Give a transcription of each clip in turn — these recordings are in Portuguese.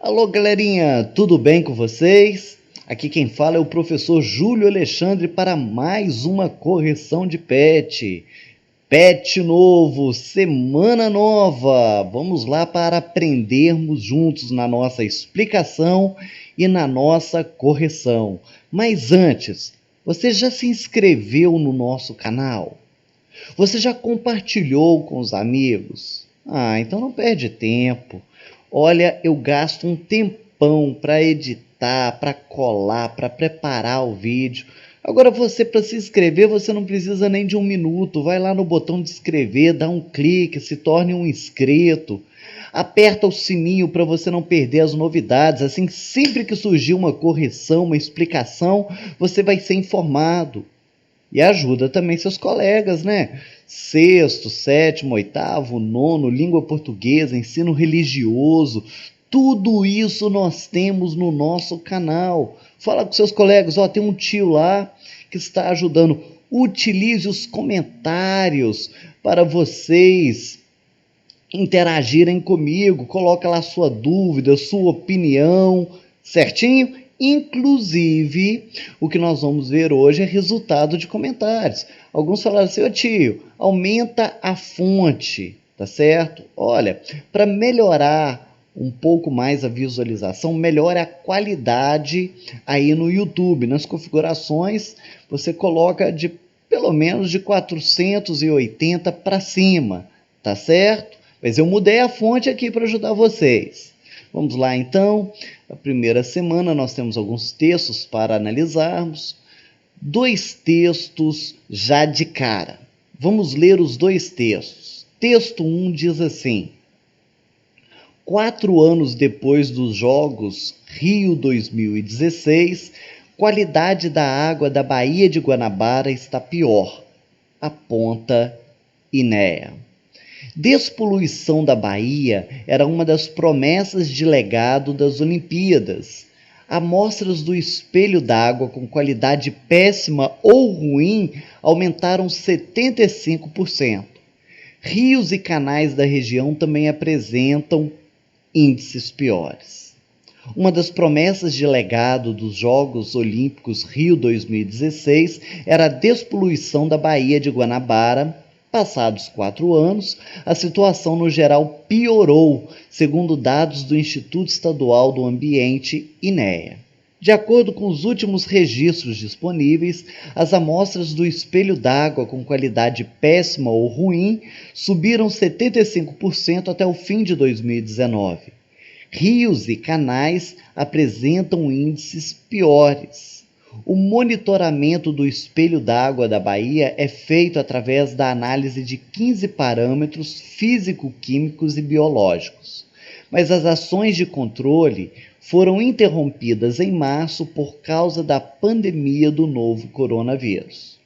Alô, galerinha, tudo bem com vocês? Aqui quem fala é o professor Júlio Alexandre para mais uma correção de PET. PET novo, semana nova. Vamos lá para aprendermos juntos na nossa explicação e na nossa correção. Mas antes, você já se inscreveu no nosso canal? Você já compartilhou com os amigos? Então não perde tempo. Olha, eu gasto um tempão para editar, para colar, para preparar o vídeo. Agora você, para se inscrever, você não precisa nem de um minuto. Vai lá no botão de inscrever, dá um clique, se torne um inscrito. Aperta o sininho para você não perder as novidades. Assim, sempre que surgir uma correção, uma explicação, você vai ser informado. E ajuda também seus colegas, né? Sexto, sétimo, oitavo, nono, língua portuguesa, ensino religioso, tudo isso nós temos no nosso canal. Fala com seus colegas, tem um tio lá que está ajudando. Utilize os comentários para vocês interagirem comigo, coloca lá sua dúvida, sua opinião, certinho? Inclusive, o que nós vamos ver hoje é resultado de comentários. Alguns falaram assim, tio, aumenta a fonte, tá certo? Olha, para melhorar um pouco mais a visualização, melhore a qualidade aí no YouTube. Nas configurações, você coloca de pelo menos de 480 para cima, tá certo? Mas eu mudei a fonte aqui para ajudar vocês. Vamos lá então. A primeira semana nós temos alguns textos para analisarmos. 2 textos já de cara. Vamos ler os 2 textos. Texto 1 diz assim: 4 anos depois dos Jogos Rio 2016, qualidade da água da Baía de Guanabara está pior, aponta INEA. Despoluição da Bahia era uma das promessas de legado das Olimpíadas. Amostras do espelho d'água com qualidade péssima ou ruim aumentaram 75%. Rios e canais da região também apresentam índices piores. Uma das promessas de legado dos Jogos Olímpicos Rio 2016 era a despoluição da Baía de Guanabara. Passados 4 anos, a situação no geral piorou, segundo dados do Instituto Estadual do Ambiente, INEA. De acordo com os últimos registros disponíveis, as amostras do espelho d'água com qualidade péssima ou ruim subiram 75% até o fim de 2019. Rios e canais apresentam índices piores. O monitoramento do espelho d'água da Bahia é feito através da análise de 15 parâmetros físico-químicos e biológicos. Mas as ações de controle foram interrompidas em março por causa da pandemia do novo coronavírus.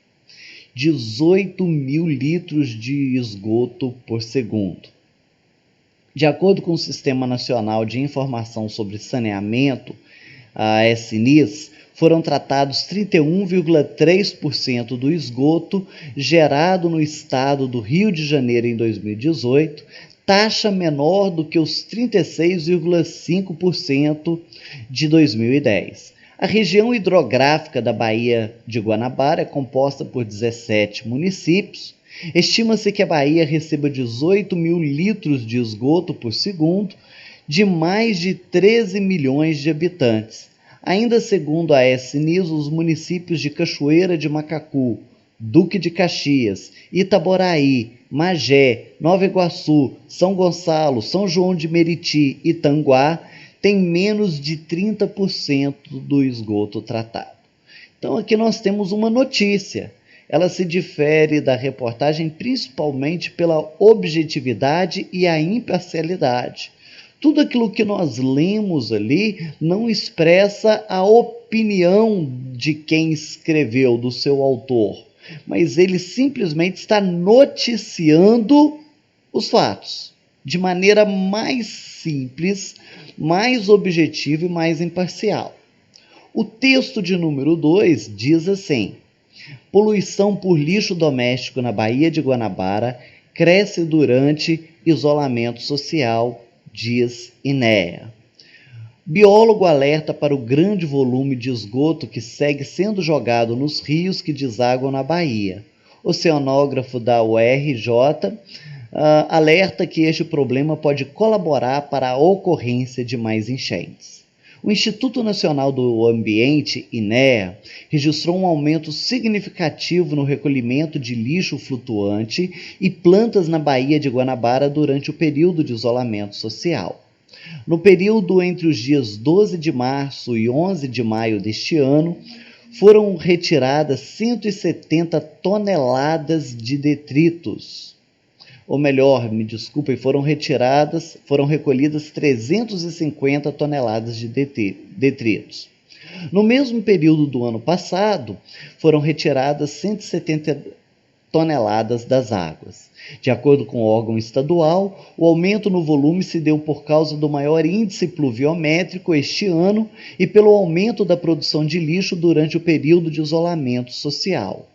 18 mil litros de esgoto por segundo. De acordo com o Sistema Nacional de Informação sobre Saneamento, a SNIS, foram tratados 31,3% do esgoto gerado no estado do Rio de Janeiro em 2018, taxa menor do que os 36,5% de 2010. A região hidrográfica da Baía de Guanabara é composta por 17 municípios. Estima-se que a Bahia receba 18 mil litros de esgoto por segundo, de mais de 13 milhões de habitantes. Ainda segundo a SNIS, os municípios de Cachoeira de Macacu, Duque de Caxias, Itaboraí, Magé, Nova Iguaçu, São Gonçalo, São João de Meriti e Tanguá têm menos de 30% do esgoto tratado. Então aqui nós temos uma notícia. Ela se difere da reportagem principalmente pela objetividade e a imparcialidade. Tudo aquilo que nós lemos ali não expressa a opinião de quem escreveu, do seu autor, mas ele simplesmente está noticiando os fatos de maneira mais simples, mais objetiva e mais imparcial. O texto de número 2 diz assim: poluição por lixo doméstico na Baía de Guanabara cresce durante isolamento social, diz INEA. Biólogo alerta para o grande volume de esgoto que segue sendo jogado nos rios que desaguam na Bahia. Oceanógrafo da URJ alerta que este problema pode colaborar para a ocorrência de mais enchentes. O Instituto Nacional do Ambiente, INEA, registrou um aumento significativo no recolhimento de lixo flutuante e plantas na Baía de Guanabara durante o período de isolamento social. No período entre os dias 12 de março e 11 de maio deste ano, foram retiradas 170 toneladas de detritos. Ou melhor, me desculpem, foram recolhidas 350 toneladas de detritos. No mesmo período do ano passado, foram retiradas 170 toneladas das águas. De acordo com o órgão estadual, o aumento no volume se deu por causa do maior índice pluviométrico este ano e pelo aumento da produção de lixo durante o período de isolamento social.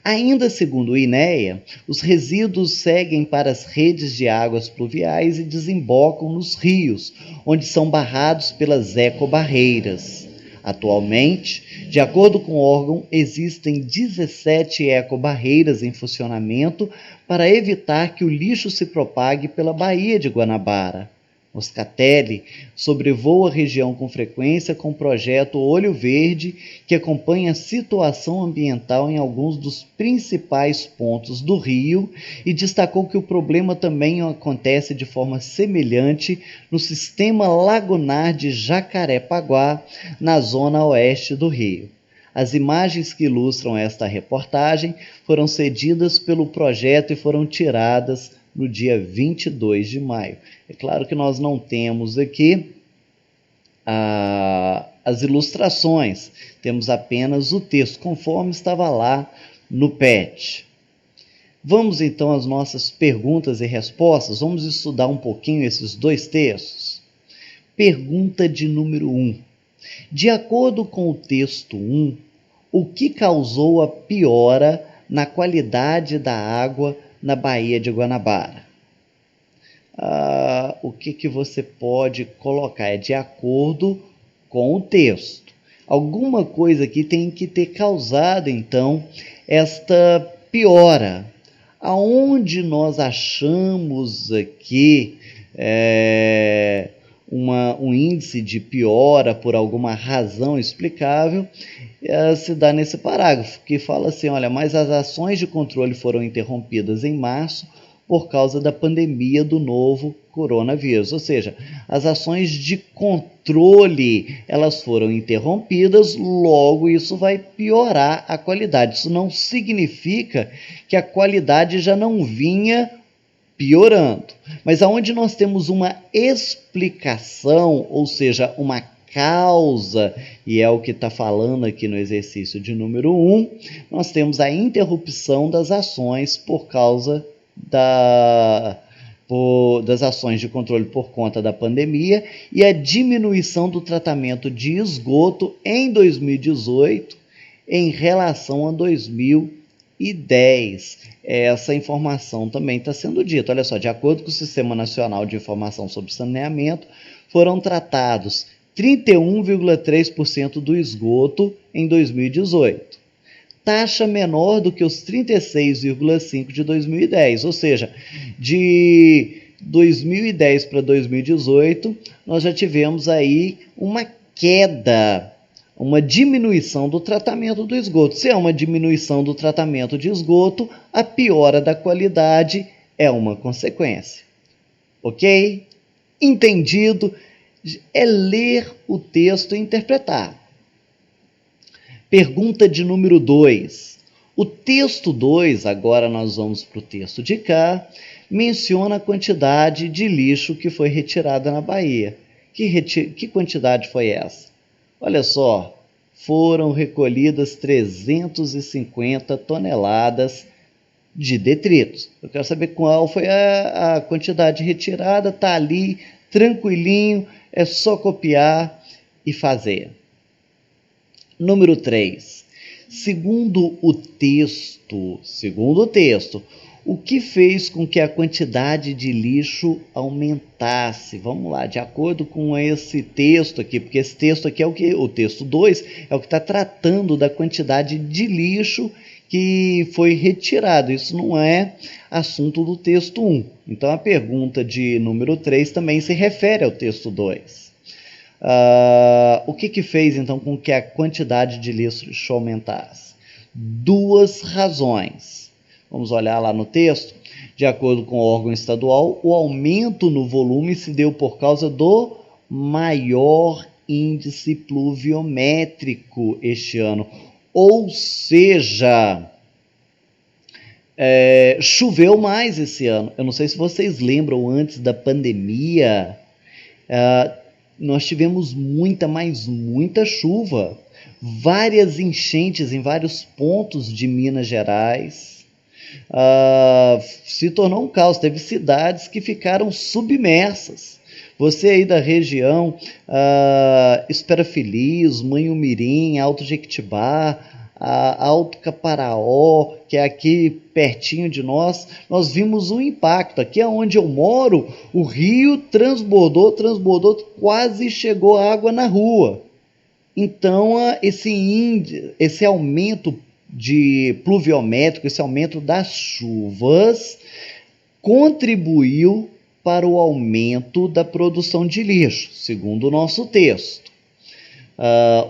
Ainda segundo o INEA, os resíduos seguem para as redes de águas pluviais e desembocam nos rios, onde são barrados pelas ecobarreiras. Atualmente, de acordo com o órgão, existem 17 ecobarreiras em funcionamento para evitar que o lixo se propague pela Baía de Guanabara. Moscatelli sobrevoa a região com frequência com o projeto Olho Verde, que acompanha a situação ambiental em alguns dos principais pontos do Rio e destacou que o problema também acontece de forma semelhante no sistema lagunar de Jacarepaguá, na zona oeste do Rio. As imagens que ilustram esta reportagem foram cedidas pelo projeto e foram tiradas no dia 22 de maio. É claro que nós não temos aqui as ilustrações, temos apenas o texto, conforme estava lá no PET. Vamos então às nossas perguntas e respostas, vamos estudar um pouquinho esses dois textos. Pergunta de número 1. De acordo com o texto 1, o que causou a piora na qualidade da água na Baía de Guanabara? O que você pode colocar? É de acordo com o texto. Alguma coisa aqui tem que ter causado, então, esta piora. Aonde nós achamos aqui um índice de piora por alguma razão explicável, se dá nesse parágrafo, que fala assim, olha, mas as ações de controle foram interrompidas em março por causa da pandemia do novo coronavírus, ou seja, as ações de controle, elas foram interrompidas, logo isso vai piorar a qualidade. Isso não significa que a qualidade já não vinha piorando, mas aonde nós temos uma explicação, ou seja, uma causa, e é o que está falando aqui no exercício de número 1, nós temos a interrupção das ações por causa das ações de controle por conta da pandemia e a diminuição do tratamento de esgoto em 2018 em relação a 2010. Essa informação também está sendo dita. Olha só, de acordo com o Sistema Nacional de Informação sobre Saneamento, foram tratados 31,3% do esgoto em 2018. Taxa menor do que os 36,5% de 2010, ou seja, de 2010 para 2018, nós já tivemos aí uma queda, uma diminuição do tratamento do esgoto. Se é uma diminuição do tratamento de esgoto, a piora da qualidade é uma consequência. Ok? Entendido? É ler o texto e interpretar. Pergunta de número 2. O texto 2, agora nós vamos para o texto de cá, menciona a quantidade de lixo que foi retirada na Bahia. Que quantidade foi essa? Olha só, foram recolhidas 350 toneladas de detritos. Eu quero saber qual foi a quantidade retirada, está ali, tranquilinho, é só copiar e fazer. Número 3. Segundo o texto, O que fez com que a quantidade de lixo aumentasse? Vamos lá, de acordo com esse texto aqui, porque esse texto aqui é o texto 2 é o que está tratando da quantidade de lixo que foi retirado. Isso não é assunto do texto 1. Então a pergunta de número 3 também se refere ao texto 2. O que fez então com que a quantidade de lixo aumentasse? Duas razões. Vamos olhar lá no texto. De acordo com o órgão estadual, o aumento no volume se deu por causa do maior índice pluviométrico este ano. Ou seja, choveu mais esse ano. Eu não sei se vocês lembram, antes da pandemia, nós tivemos muita chuva. Várias enchentes em vários pontos de Minas Gerais. Se tornou um caos. Teve cidades que ficaram submersas. Você aí da região, Espera Feliz, Manhumirim, Alto Jequitibá, Alto Caparaó, que é aqui pertinho de nós, nós vimos um impacto. Aqui onde eu moro, o rio transbordou, quase chegou água na rua. Então, esse aumento de pluviométrico, esse aumento das chuvas, contribuiu para o aumento da produção de lixo, segundo o nosso texto.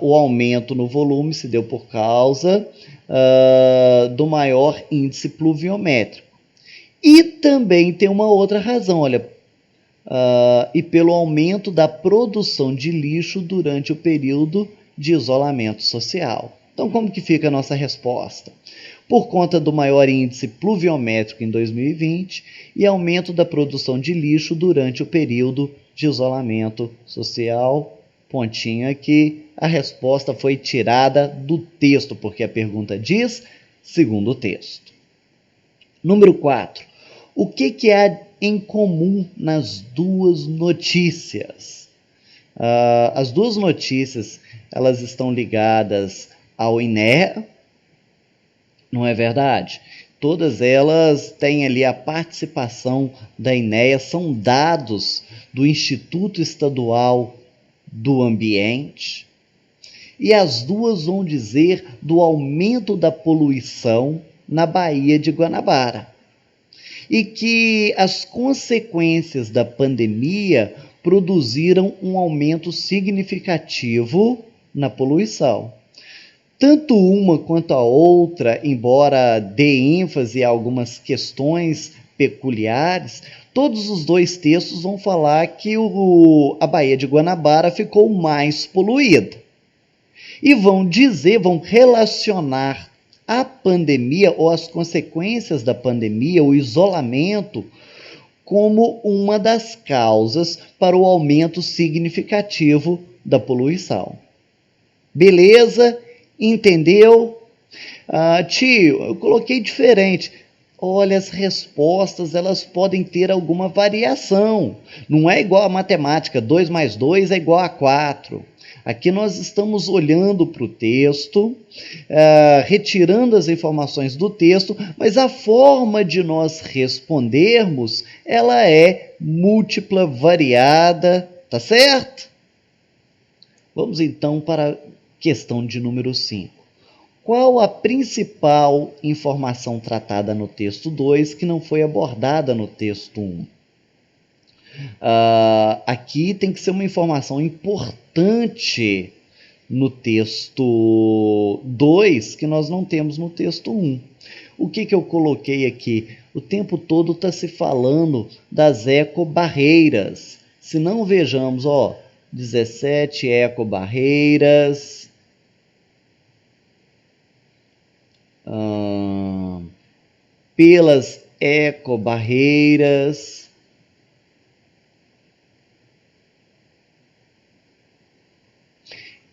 O aumento no volume se deu por causa do maior índice pluviométrico. E também tem uma outra razão, olha, e pelo aumento da produção de lixo durante o período de isolamento social. Então, como que fica a nossa resposta? Por conta do maior índice pluviométrico em 2020 e aumento da produção de lixo durante o período de isolamento social. Pontinho aqui, a resposta foi tirada do texto, porque a pergunta diz segundo o texto. Número 4. O que há em comum nas duas notícias? As duas notícias, elas estão ligadas ao INEA, não é verdade? Todas elas têm ali a participação da INEA, são dados do Instituto Estadual do Ambiente, e as duas vão dizer do aumento da poluição na Baía de Guanabara, e que as consequências da pandemia produziram um aumento significativo na poluição. Tanto uma quanto a outra, embora dê ênfase a algumas questões peculiares, todos os dois textos vão falar que a Baía de Guanabara ficou mais poluída. E vão relacionar a pandemia ou as consequências da pandemia, o isolamento, como uma das causas para o aumento significativo da poluição. Beleza? Entendeu? Tio, eu coloquei diferente. Olha, as respostas, elas podem ter alguma variação. Não é igual a matemática, 2 mais 2 é igual a 4. Aqui nós estamos olhando para o texto, retirando as informações do texto, mas a forma de nós respondermos, ela é múltipla, variada, tá certo? Vamos então para a questão de número 5. Qual a principal informação tratada no texto 2 que não foi abordada no texto 1? Aqui tem que ser uma informação importante no texto 2 que nós não temos no texto 1. O que eu coloquei aqui? O tempo todo está se falando das ecobarreiras. Se não vejamos, 17 ecobarreiras. Pelas ecobarreiras.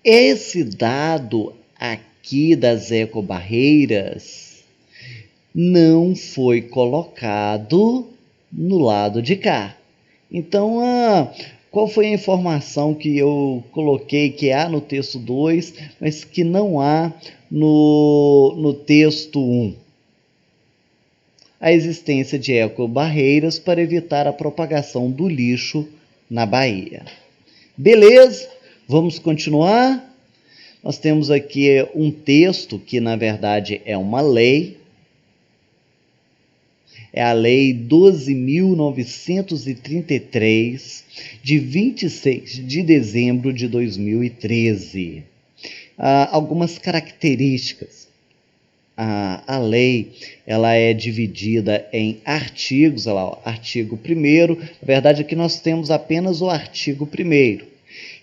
Esse dado aqui das ecobarreiras não foi colocado no lado de cá. Então, qual foi a informação que eu coloquei que há no texto 2, mas que não há no texto 1? a existência de ecobarreiras para evitar a propagação do lixo na Bahia. Beleza? Vamos continuar? Nós temos aqui um texto que, na verdade, é uma lei. É a Lei 12.933, de 26 de dezembro de 2013. Algumas características. A lei ela é dividida em artigos. Olha lá, artigo 1º. Na verdade, aqui nós temos apenas o artigo 1º.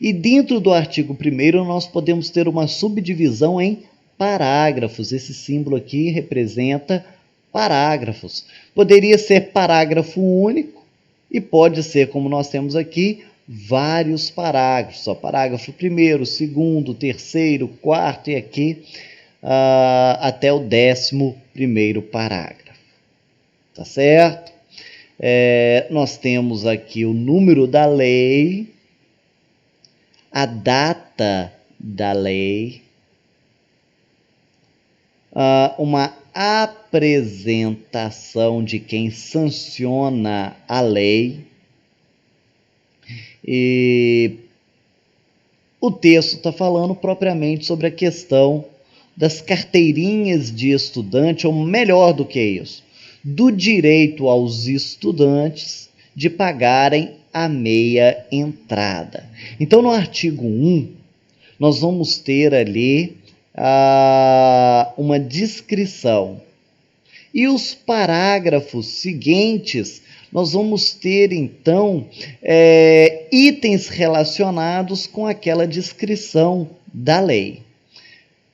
E dentro do artigo 1º nós podemos ter uma subdivisão em parágrafos. Esse símbolo aqui representa parágrafos. Poderia ser parágrafo único e pode ser, como nós temos aqui, vários parágrafos. Parágrafo 1º, 2º, 3º, 4º e aqui até o 11º parágrafo. Tá certo? Nós temos aqui o número da lei, a data da lei, uma apresentação de quem sanciona a lei, e o texto está falando propriamente sobre a questão das carteirinhas de estudante, ou melhor do que isso, do direito aos estudantes de pagarem a meia entrada. Então, no artigo 1, nós vamos ter ali uma descrição. E os parágrafos seguintes, nós vamos ter, então, itens relacionados com aquela descrição da lei.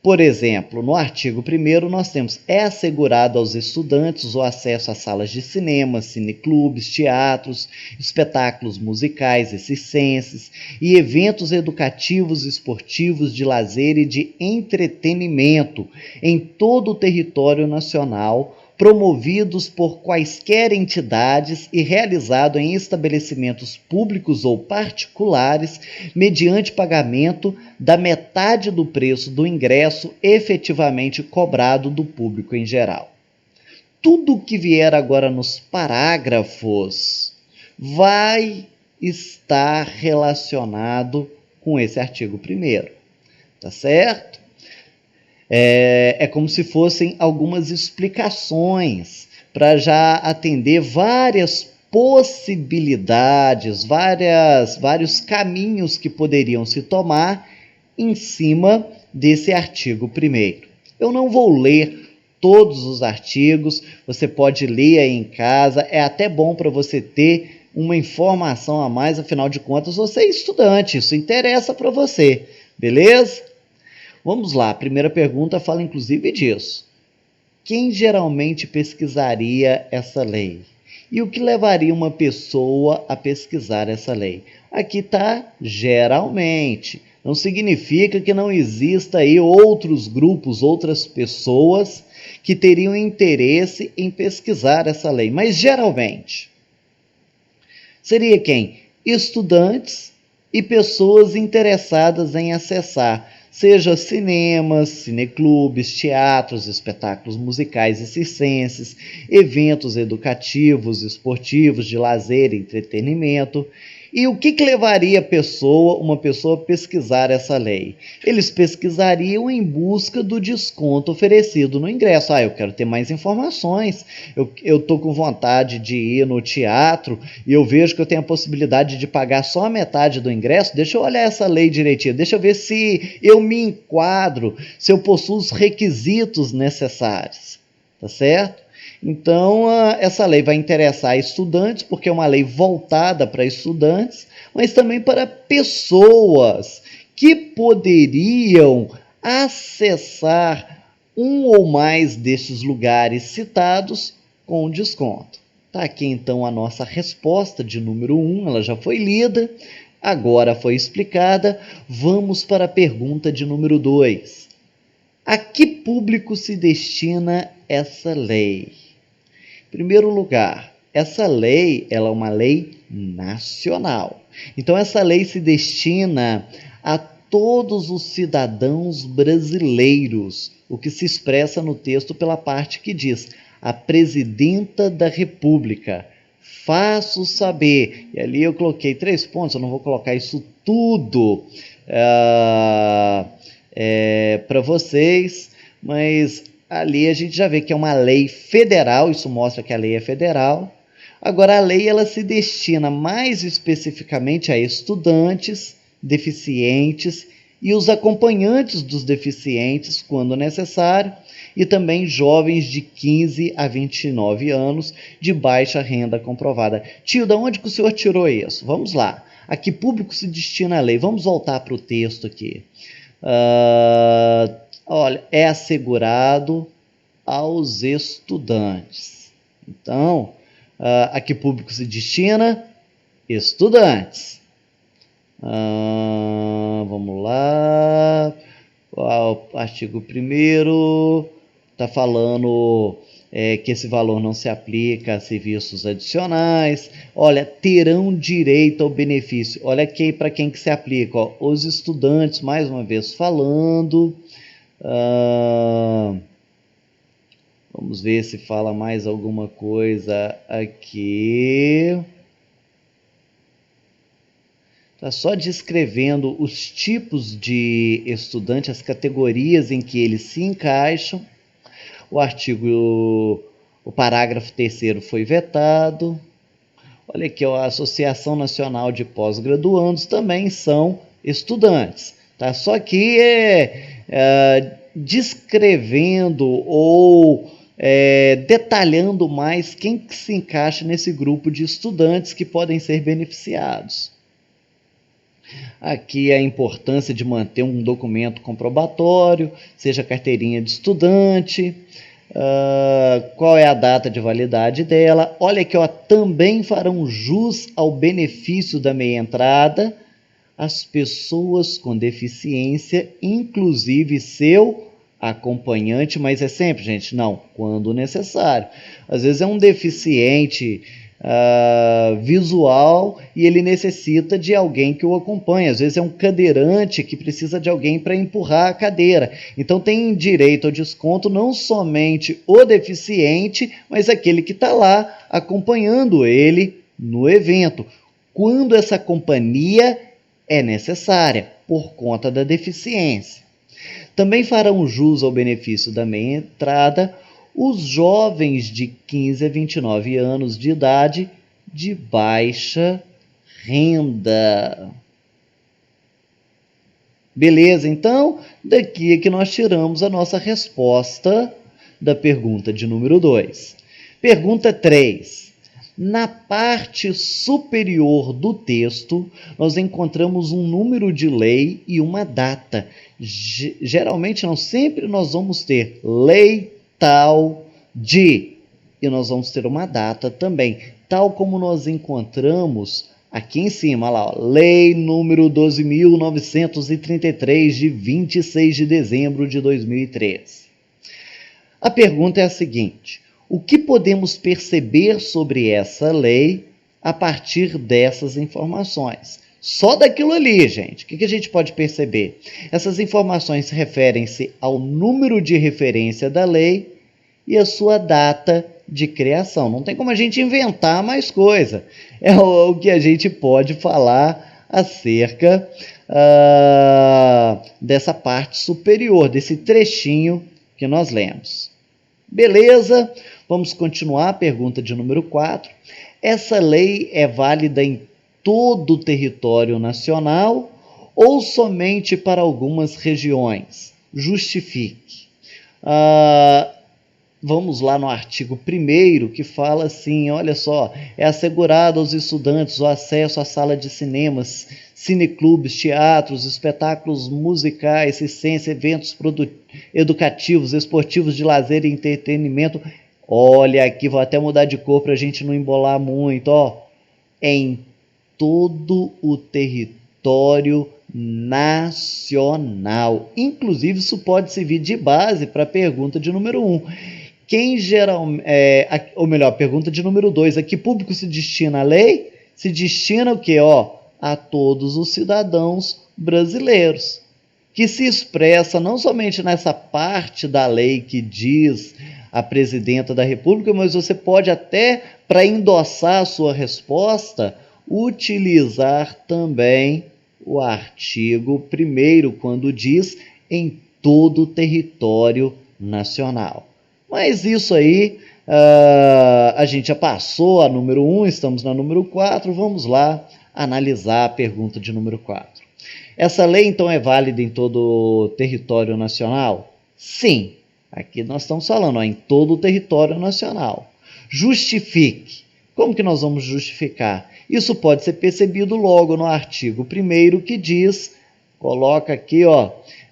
Por exemplo, no artigo 1º nós temos: é assegurado aos estudantes o acesso a salas de cinema, cineclubes, teatros, espetáculos musicais e circenses e eventos educativos, esportivos, de lazer e de entretenimento em todo o território nacional, promovidos por quaisquer entidades e realizado em estabelecimentos públicos ou particulares, mediante pagamento da metade do preço do ingresso efetivamente cobrado do público em geral. Tudo que vier agora nos parágrafos vai estar relacionado com esse artigo 1º, tá certo? É como se fossem algumas explicações para já atender várias possibilidades, vários caminhos que poderiam se tomar em cima desse artigo 1º. Eu não vou ler todos os artigos, você pode ler aí em casa, é até bom para você ter uma informação a mais, afinal de contas você é estudante, isso interessa para você, beleza? Vamos lá, a primeira pergunta fala inclusive disso. Quem geralmente pesquisaria essa lei? E o que levaria uma pessoa a pesquisar essa lei? Aqui está geralmente. Não significa que não exista aí outros grupos, outras pessoas que teriam interesse em pesquisar essa lei. Mas geralmente, seria quem? Estudantes e pessoas interessadas em acessar, seja cinemas, cineclubes, teatros, espetáculos musicais e circenses, eventos educativos, esportivos, de lazer e entretenimento. E o que levaria uma pessoa a pesquisar essa lei? Eles pesquisariam em busca do desconto oferecido no ingresso. Eu quero ter mais informações, eu estou com vontade de ir no teatro e eu vejo que eu tenho a possibilidade de pagar só a metade do ingresso. Deixa eu olhar essa lei direitinho, deixa eu ver se eu me enquadro, se eu possuo os requisitos necessários, tá certo? Então, essa lei vai interessar estudantes, porque é uma lei voltada para estudantes, mas também para pessoas que poderiam acessar um ou mais destes lugares citados com desconto. Está aqui, então, a nossa resposta de número 1, ela já foi lida, agora foi explicada. Vamos para a pergunta de número 2. A que público se destina essa lei? Em primeiro lugar, essa lei ela é uma lei nacional. Então, essa lei se destina a todos os cidadãos brasileiros, o que se expressa no texto pela parte que diz: a Presidenta da República. Faço saber. E ali eu coloquei 3 pontos, eu não vou colocar isso tudo para vocês, mas ali a gente já vê que é uma lei federal, isso mostra que a lei é federal. Agora, a lei ela se destina mais especificamente a estudantes, deficientes e os acompanhantes dos deficientes, quando necessário, e também jovens de 15 a 29 anos de baixa renda comprovada. Tio, de onde que o senhor tirou isso? Vamos lá. A que público se destina a lei? Vamos voltar para o texto aqui. Olha, é assegurado aos estudantes. Então, a que público se destina? Estudantes. Vamos lá. O artigo 1º está falando que esse valor não se aplica a serviços adicionais. Olha, terão direito ao benefício. Olha aqui para quem que se aplica. Ó, os estudantes, mais uma vez falando. Vamos ver se fala mais alguma coisa aqui. Está só descrevendo os tipos de estudante, as categorias em que eles se encaixam. O parágrafo 3º foi vetado. Olha aqui, ó, a Associação Nacional de Pós-Graduandos também são estudantes. Tá? Só que descrevendo ou detalhando mais quem que se encaixa nesse grupo de estudantes que podem ser beneficiados. Aqui a importância de manter um documento comprobatório, seja carteirinha de estudante, qual é a data de validade dela. Olha aqui, ó, também farão jus ao benefício da meia entrada as pessoas com deficiência, inclusive seu acompanhante, mas é sempre, gente, não, quando necessário. Às vezes é um deficiente visual e ele necessita de alguém que o acompanhe. Às vezes é um cadeirante que precisa de alguém para empurrar a cadeira. Então tem direito ao desconto não somente o deficiente, mas aquele que está lá acompanhando ele no evento, quando essa companhia é necessária por conta da deficiência. Também farão jus ao benefício da meia entrada os jovens de 15 a 29 anos de idade de baixa renda. Beleza? Então, daqui é que nós tiramos a nossa resposta da pergunta de número 2. Pergunta 3. Na parte superior do texto, nós encontramos um número de lei e uma data. Geralmente, não sempre nós vamos ter lei tal de, e nós vamos ter uma data também, tal como nós encontramos aqui em cima, lá, ó, Lei número 12.933, de 26 de dezembro de 2003. A pergunta é a seguinte: o que podemos perceber sobre essa lei a partir dessas informações? Só daquilo ali, gente. O que a gente pode perceber? Essas informações referem-se ao número de referência da lei e a sua data de criação. Não tem como a gente inventar mais coisa. É o que a gente pode falar acerca dessa parte superior, desse trechinho que nós lemos. Beleza? Vamos continuar. Pergunta de número 4. Essa lei é válida em todo o território nacional ou somente para algumas regiões? Justifique. Vamos lá no artigo 1º, que fala assim, olha só, é assegurado aos estudantes o acesso à sala de cinemas, cineclubes, teatros, espetáculos musicais, ciência, eventos educativos, esportivos, de lazer e entretenimento. Olha aqui, vou até mudar de cor para a gente não embolar muito, ó. Em todo o território nacional. Inclusive, isso pode servir de base para a pergunta de número 1. Quem ou melhor, pergunta de número 2, a que público se destina a lei? Se destina o quê? A todos os cidadãos brasileiros, que se expressa não somente nessa parte da lei que diz a presidenta da República, mas você pode até, para endossar a sua resposta, utilizar também o artigo 1º, quando diz em todo o território nacional. Mas isso aí, a gente já passou a número 1, estamos na número 4, vamos lá analisar a pergunta de número 4. Essa lei, então, é válida em todo o território nacional? Sim. Aqui nós estamos falando, em todo o território nacional. Justifique. Como que nós vamos justificar? Isso pode ser percebido logo no artigo 1º, que diz, coloca aqui,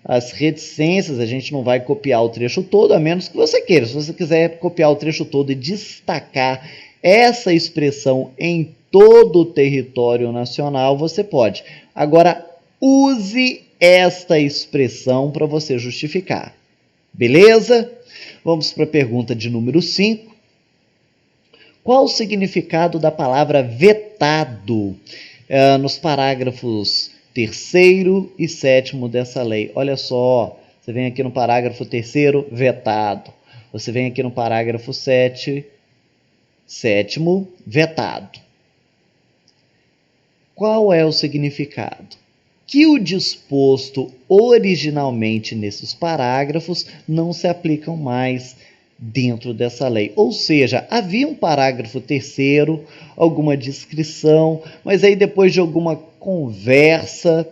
as reticências, a gente não vai copiar o trecho todo, a menos que você queira. Se você quiser copiar o trecho todo e destacar essa expressão em todo o território nacional, você pode. Agora, use esta expressão para você justificar. Beleza? Vamos para a pergunta de número 5. Qual o significado da palavra vetado nos parágrafos 3º e 7º dessa lei? Olha só, você vem aqui no parágrafo 3º, vetado. Você vem aqui no parágrafo 7º, vetado. Qual é o significado? Que o disposto originalmente nesses parágrafos não se aplicam mais dentro dessa lei. Ou seja, havia um parágrafo 3º, alguma descrição, mas aí depois de alguma conversa,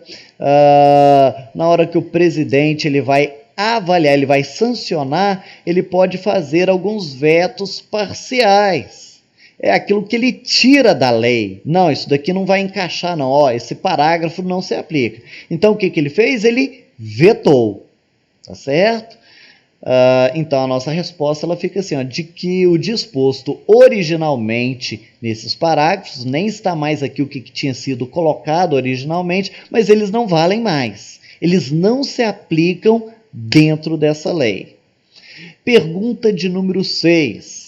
na hora que o presidente ele vai avaliar, ele vai sancionar, ele pode fazer alguns vetos parciais. É aquilo que ele tira da lei. Não, isso daqui não vai encaixar não, esse parágrafo não se aplica. Então o que ele fez? Ele vetou, tá certo? Então a nossa resposta ela fica assim, de que o disposto originalmente nesses parágrafos, nem está mais aqui o que tinha sido colocado originalmente, mas eles não valem mais. Eles não se aplicam dentro dessa lei. Pergunta de número 6.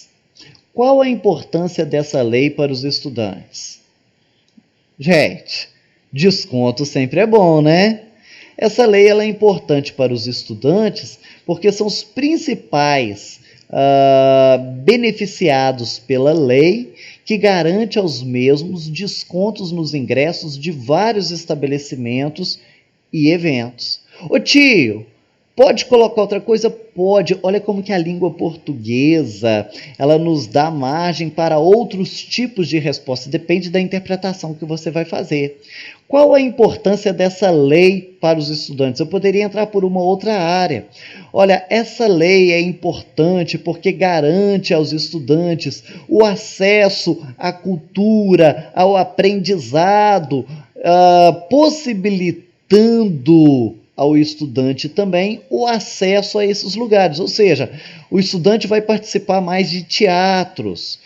Qual a importância dessa lei para os estudantes? Gente, desconto sempre é bom, né? Essa lei ela é importante para os estudantes porque são os principais beneficiados pela lei que garante aos mesmos descontos nos ingressos de vários estabelecimentos e eventos. Ô tio, pode colocar outra coisa? Pode. Olha como que a língua portuguesa, ela nos dá margem para outros tipos de resposta. Depende da interpretação que você vai fazer. Qual a importância dessa lei para os estudantes? Eu poderia entrar por uma outra área. Olha, essa lei é importante porque garante aos estudantes o acesso à cultura, ao aprendizado, possibilitando ao estudante também o acesso a esses lugares, ou seja, o estudante vai participar mais de teatros,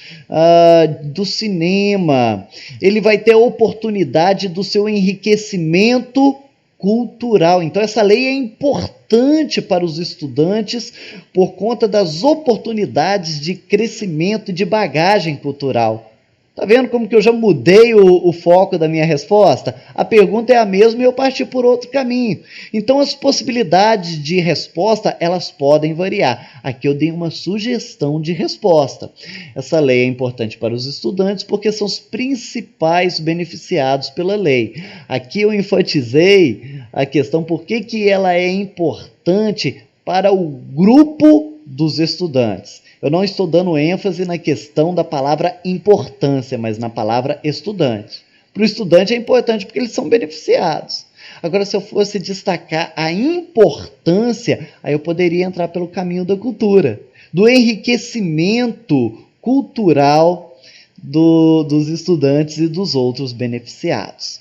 do cinema, ele vai ter a oportunidade do seu enriquecimento cultural. Então essa lei é importante para os estudantes por conta das oportunidades de crescimento e de bagagem cultural. Tá vendo como que eu já mudei o foco da minha resposta? A pergunta é a mesma e eu parti por outro caminho. Então, as possibilidades de resposta, elas podem variar. Aqui eu dei uma sugestão de resposta. Essa lei é importante para os estudantes porque são os principais beneficiados pela lei. Aqui eu enfatizei a questão por que ela é importante para o grupo dos estudantes. Eu não estou dando ênfase na questão da palavra importância, mas na palavra estudante. Para o estudante é importante porque eles são beneficiados. Agora, se eu fosse destacar a importância, aí eu poderia entrar pelo caminho da cultura, do enriquecimento cultural dos estudantes e dos outros beneficiados.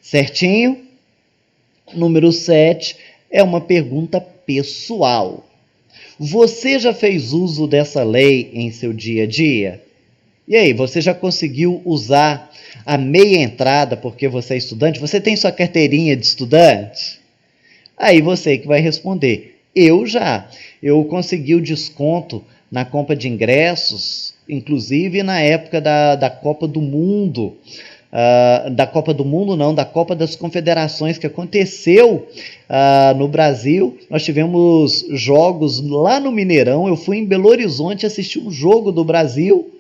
Certinho? Número 7 é uma pergunta pessoal. Você já fez uso dessa lei em seu dia a dia? E aí, você já conseguiu usar a meia entrada porque você é estudante? Você tem sua carteirinha de estudante? Aí você que vai responder. Eu já. Eu consegui o desconto na compra de ingressos, inclusive na época da Copa do Mundo. da Copa do Mundo, não, da Copa das Confederações que aconteceu no Brasil. Nós tivemos jogos lá no Mineirão. Eu fui em Belo Horizonte assistir um jogo do Brasil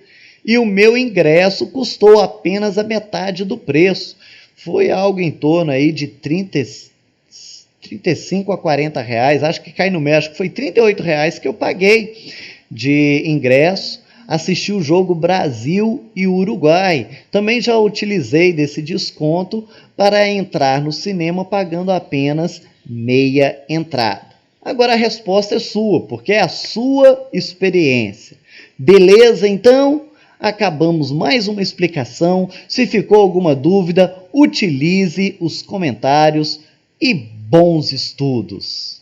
e o meu ingresso custou apenas a metade do preço. Foi algo em torno aí de 35 a 40 reais, acho que cai no México, foi 38 reais que eu paguei de ingresso. Assisti o jogo Brasil e Uruguai. Também já utilizei desse desconto para entrar no cinema pagando apenas meia entrada. Agora a resposta é sua, porque é a sua experiência. Beleza, então? Acabamos mais uma explicação. Se ficou alguma dúvida, utilize os comentários e bons estudos!